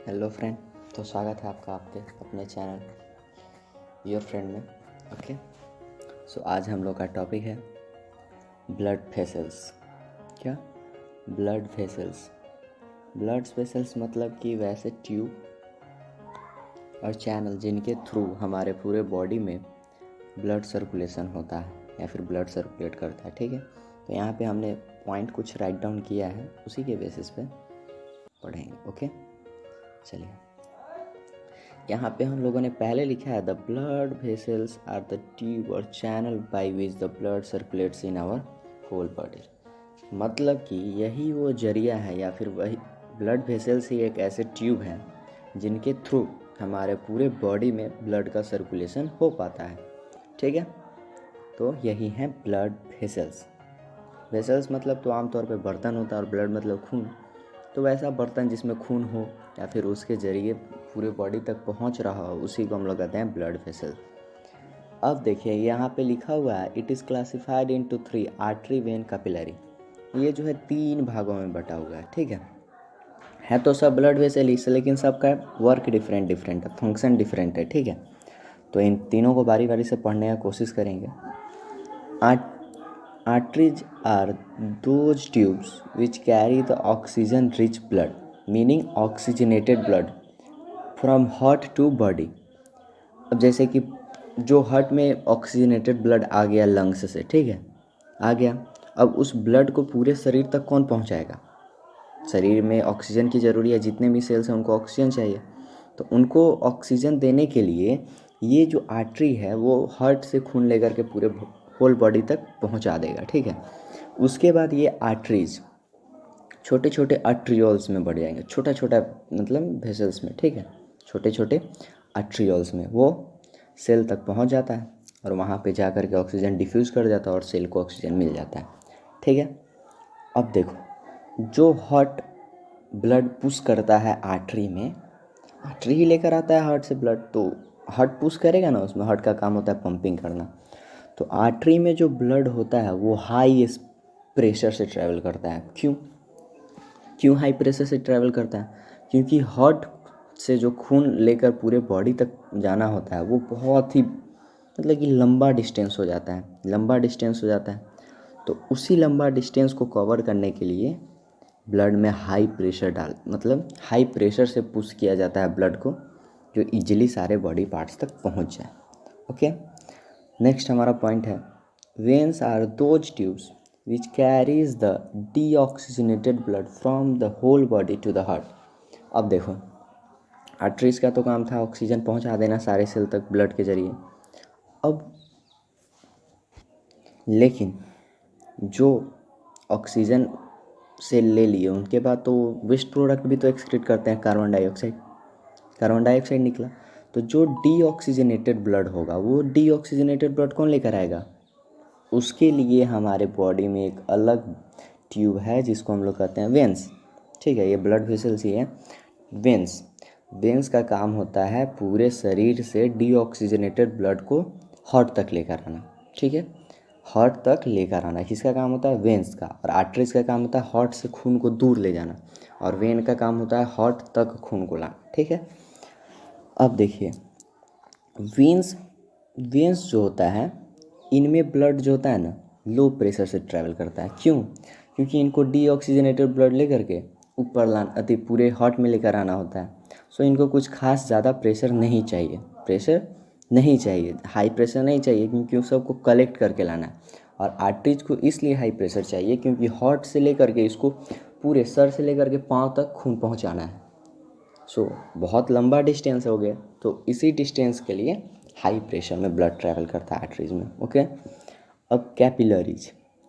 Hello friend. तो स्वागत है आपका आपके अपने चैनल योर फ्रेंड में। ओके, सो आज हम लोग का टॉपिक है ब्लड वेसल्स। क्या? Blood vessels. ब्लड वेसल्स मतलब कि वैसे ट्यूब और चैनल जिनके थ्रू हमारे पूरे बॉडी में ब्लड सर्कुलेशन होता है या फिर ब्लड सर्कुलेट करता है। ठीक है, तो यहाँ पे हमने पॉइंट कुछ राइट डाउन किया है, उसी के बेसिस पे पढ़ेंगे। ओके, चलिए। यहाँ पे हम लोगों ने पहले लिखा है the blood vessels are the tube और channel by which the blood circulates in our whole body. मतलब कि यही वो जरिया है या फिर वही ब्लड वेसल्स ही एक ऐसे ट्यूब हैं जिनके थ्रू हमारे पूरे बॉडी में ब्लड का सर्कुलेशन हो पाता है। ठीक है, तो यही है ब्लड वेसल्स। वेसल्स मतलब तो आमतौर पे बर्तन होता है और ब्लड मतलब खून। तो वैसा बर्तन जिसमें खून हो या फिर उसके जरिए पूरे बॉडी तक पहुंच रहा हो, उसी को हम लोग कहते हैं ब्लड वेसल। अब देखिए यहाँ पे लिखा हुआ है it is classified into 3 artery vein capillary. ये जो है 3 भागों में बटा हुआ है। ठीक है तो सब ब्लड वेसल ही से, लेकिन सबका वर्क डिफरेंट है, फंक्शन डिफरेंट है। ठीक है, तो इन तीनों को बारी बारी से पढ़ने की कोशिश करेंगे। Arteries are those tubes which carry the oxygen-rich blood, meaning oxygenated blood, from heart to body। अब जैसे कि जो हार्ट में ऑक्सीजनेटेड ब्लड आ गया लंग्स से, ठीक है, आ गया, अब उस ब्लड को पूरे शरीर तक कौन पहुंचाएगा? शरीर में ऑक्सीजन की ज़रूरी है, जितने भी सेल्स हैं उनको ऑक्सीजन चाहिए। तो उनको ऑक्सीजन देने के लिए ये जो आर्टरी है वो हार्ट से खून लेकर के पूरे होल बॉडी तक पहुंचा देगा। ठीक है, उसके बाद ये आर्टरीज छोटे छोटे आर्ट्रियोल्स में बढ़ जाएंगे, छोटा छोटा मतलब वेसल्स में। ठीक है, छोटे छोटे आर्ट्रियोल्स में वो सेल तक पहुंच जाता है और वहाँ पे जा कर के ऑक्सीजन डिफ्यूज़ कर जाता है और सेल को ऑक्सीजन मिल जाता है। ठीक है, अब देखो, जो हार्ट ब्लड पुश करता है आर्टरी में, आर्टरी ही लेकर आता है हार्ट से ब्लड, तो हार्ट पुश करेगा ना, उसमें हार्ट का काम होता है पंपिंग करना। तो आर्टरी में जो ब्लड होता है वो हाई प्रेशर से ट्रैवल करता है। क्यों हाई प्रेशर से ट्रैवल करता है? क्योंकि हार्ट से जो खून लेकर पूरे बॉडी तक जाना होता है वो बहुत ही मतलब कि लंबा डिस्टेंस हो जाता है। तो उसी लंबा डिस्टेंस को कवर करने के लिए ब्लड में हाई प्रेशर से पुश किया जाता है ब्लड को, जो इजीली सारे बॉडी पार्ट्स तक पहुंच जाए। ओके, नेक्स्ट हमारा पॉइंट है veins are those tubes which carries the deoxygenated blood from the whole body to the heart. अब देखो, आर्टरीज का तो काम था ऑक्सीजन पहुंचा देना सारे सेल तक ब्लड के जरिए। अब लेकिन जो ऑक्सीजन से ले लिए उनके बाद तो वेस्ट प्रोडक्ट भी तो एक्सक्रीट करते हैं, कार्बन डाइऑक्साइड निकला। तो जो डीऑक्सीजनेटेड ब्लड होगा वो डीऑक्सीजनेटेड ब्लड कौन लेकर आएगा? उसके लिए हमारे बॉडी में एक अलग ट्यूब है जिसको हम लोग कहते हैं वेंस। ठीक है, ये ब्लड वेसल्स ही है वेंस। वेंस का काम होता है पूरे शरीर से डीऑक्सीजनेटेड ब्लड को हार्ट तक लेकर आना। ठीक है, हार्ट तक लेकर आना किसका काम होता है? वेंस का। और आर्टरीज का काम होता है हार्ट से खून को दूर ले जाना, और वेन का काम होता है हार्ट तक खून को लाना। ठीक है, अब देखिए वेंस वेंस जो होता है इनमें ब्लड जो होता है ना लो प्रेशर से ट्रैवल करता है। क्यों? क्योंकि इनको डीऑक्सीजनेटेड ब्लड लेकर के ऊपर लाना अति पूरे हार्ट में लेकर आना होता है। सो इनको कुछ खास ज़्यादा प्रेशर नहीं चाहिए, हाई प्रेशर नहीं चाहिए, क्योंकि उस सबको कलेक्ट करके लाना है। और आर्टरीज को इसलिए हाई प्रेशर चाहिए क्योंकि हार्ट से लेकर के इसको पूरे सर से लेकर के पाँव तक खून पहुँचाना है। सो बहुत लंबा डिस्टेंस हो गया, तो इसी डिस्टेंस के लिए हाई प्रेशर में ब्लड ट्रैवल करता है आर्टरीज में। ओके, अब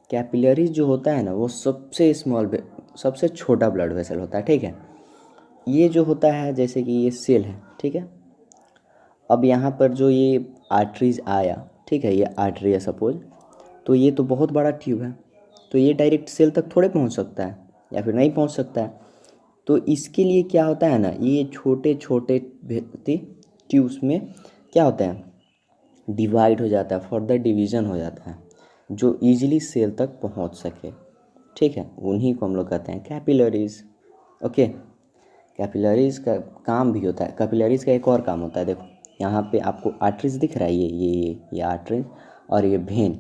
कैपिलरीज जो होता है ना वो सबसे छोटा ब्लड वेसल होता है। ठीक है, ये जो होता है जैसे कि ये सेल है। ठीक है, अब यहाँ पर जो ये आर्टरीज आया, ठीक है, ये आर्टरी है सपोज, तो ये तो बहुत बड़ा ट्यूब है, तो ये डायरेक्ट सेल तक थोड़े पहुँच सकता है या फिर नहीं पहुँच सकता है। तो इसके लिए क्या होता है ना, ये छोटे छोटे ट्यूब्स में क्या होता है, डिवाइड हो जाता है, फर्दर डिवीज़न हो जाता है, जो ईजिली सेल तक पहुंच सके। ठीक है, उन्हीं को हम लोग कहते हैं कैपिलरीज। ओके, कैपिलरीज का काम भी होता है, कैपिलरीज का एक और काम होता है। देखो यहाँ पे आपको आर्टरीज दिख रहा है, ये आर्टरीज और ये भेन।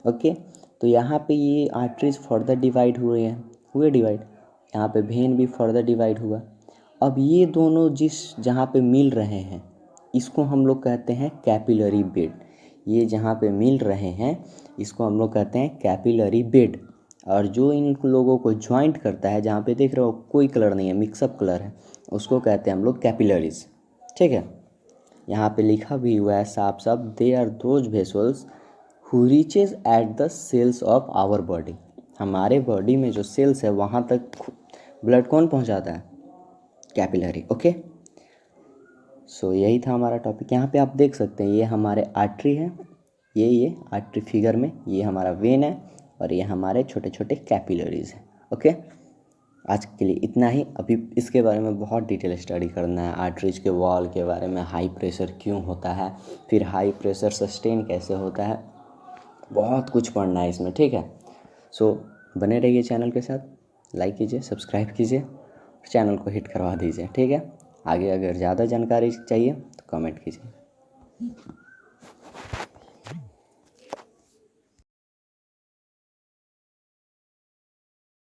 ओके, तो यहाँ पे ये आर्टरीज फर्दर डिवाइड हुए डिवाइड, यहाँ पे भेन भी फर्दर डिवाइड हुआ। अब ये दोनों जहाँ पे मिल रहे हैं इसको हम लोग कहते हैं कैपिलरी बेड। ये जहाँ पे मिल रहे हैं इसको हम लोग कहते हैं कैपिलरी बेड। और जो इन लोगों को ज्वाइंट करता है, जहाँ पे देख रहे हो कोई कलर नहीं है, मिक्सअप कलर है, उसको कहते हैं हम लोग कैपिलरीज। ठीक है, यहाँ पे लिखा भी हुआ है साफ साफ, they are those vessels who reaches at the cells of our body. हमारे बॉडी में जो सेल्स है वहाँ तक ब्लड कौन पहुँचाता है? कैपिलरी। ओके, सो यही था हमारा टॉपिक। यहाँ पे आप देख सकते हैं ये हमारे आर्टरी है, ये आर्टरी फिगर में ये हमारा वेन है और ये हमारे छोटे छोटे कैपिलरीज हैं। ओके, आज के लिए इतना ही। अभी इसके बारे में बहुत डिटेल स्टडी करना है, आर्टरीज के वॉल के बारे में, हाई प्रेशर क्यों होता है, फिर हाई प्रेशर सस्टेन कैसे होता है, बहुत कुछ पढ़ना है इसमें। ठीक है, सो बने रहिए चैनल के साथ, लाइक कीजिए, सब्सक्राइब कीजिए, चैनल को हिट करवा दीजिए। ठीक है, आगे अगर ज़्यादा जानकारी चाहिए तो कमेंट कीजिए।